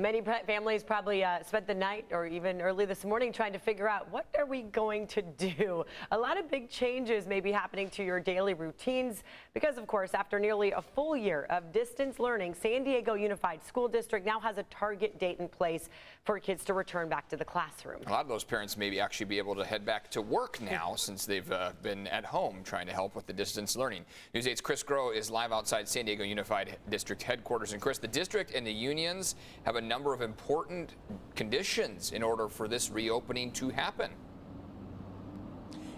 Many families probably spent the night or even early this morning trying to figure out what are we going to do. A lot of big changes may be happening to your daily routines because, of course, after nearly a full year of distance learning, San Diego Unified School District now has a target date in place for kids to return back to the classroom. A lot of those parents may actually be able to head back to work now since they've been at home trying to help with the distance learning. News 8's Chris Groh is live outside San Diego Unified District headquarters. And Chris, the district and the unions have a number of important conditions in order for this reopening to happen.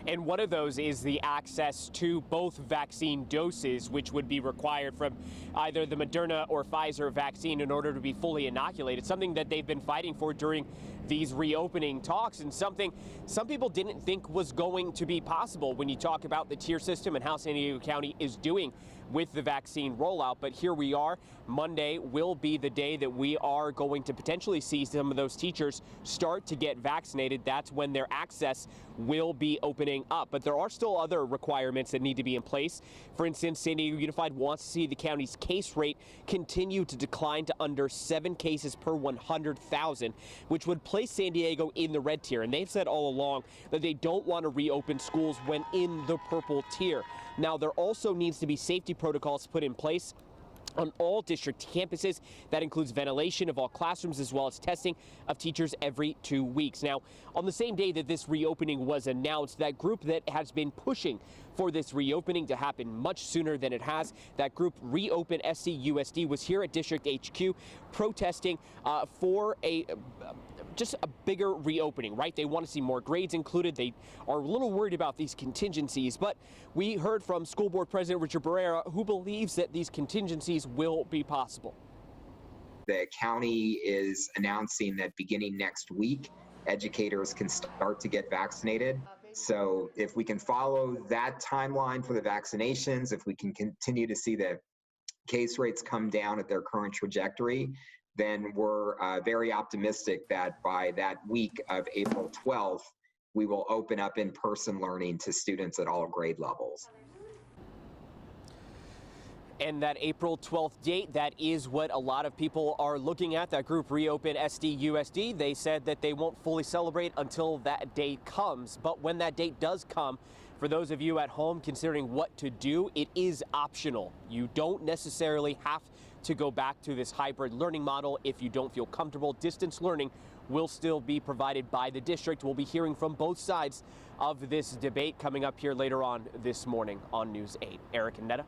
And one of those is the access to both vaccine doses, which would be required from either the Moderna or Pfizer vaccine in order to be fully inoculated, something that they've been fighting for during these reopening talks, and something some people didn't think was going to be possible when you talk about the tier system and how San Diego County is doing with the vaccine rollout. But here we are. Monday will be the day that we are going to potentially see some of those teachers start to get vaccinated. That's when their access will be opening up. But there are still other requirements that need to be in place. For instance, San Diego Unified wants to see the county's case rate continue to decline to under 7 cases per 100,000, which would place San Diego in the red tier. And they've said all along that they don't want to reopen schools when in the purple tier. Now, there also needs to be safety protocols put in place on all district campuses. That includes ventilation of all classrooms as well as testing of teachers every 2 weeks. Now, on the same day that this reopening was announced, that group that has been pushing for this reopening to happen much sooner than it has, that group Reopen SCUSD, was here at District HQ protesting for just a bigger reopening, right? They want to see more grades included. They are a little worried about these contingencies, but we heard from School Board President Richard Barrera, who believes that these contingencies will be possible. The county is announcing that beginning next week, educators can start to get vaccinated. So if we can follow that timeline for the vaccinations, if we can continue to see the case rates come down at their current trajectory, then we're very optimistic that by that week of April 12th, we will open up in-person learning to students at all grade levels. And that April 12th date, that is what a lot of people are looking at. That group Reopen SDUSD, they said that they won't fully celebrate until that date comes. But when that date does come, for those of you at home considering what to do, it is optional. You don't necessarily have to go back to this hybrid learning model if you don't feel comfortable. Distance learning will still be provided by the district. We'll be hearing from both sides of this debate coming up here later on this morning on News 8. Eric and Netta.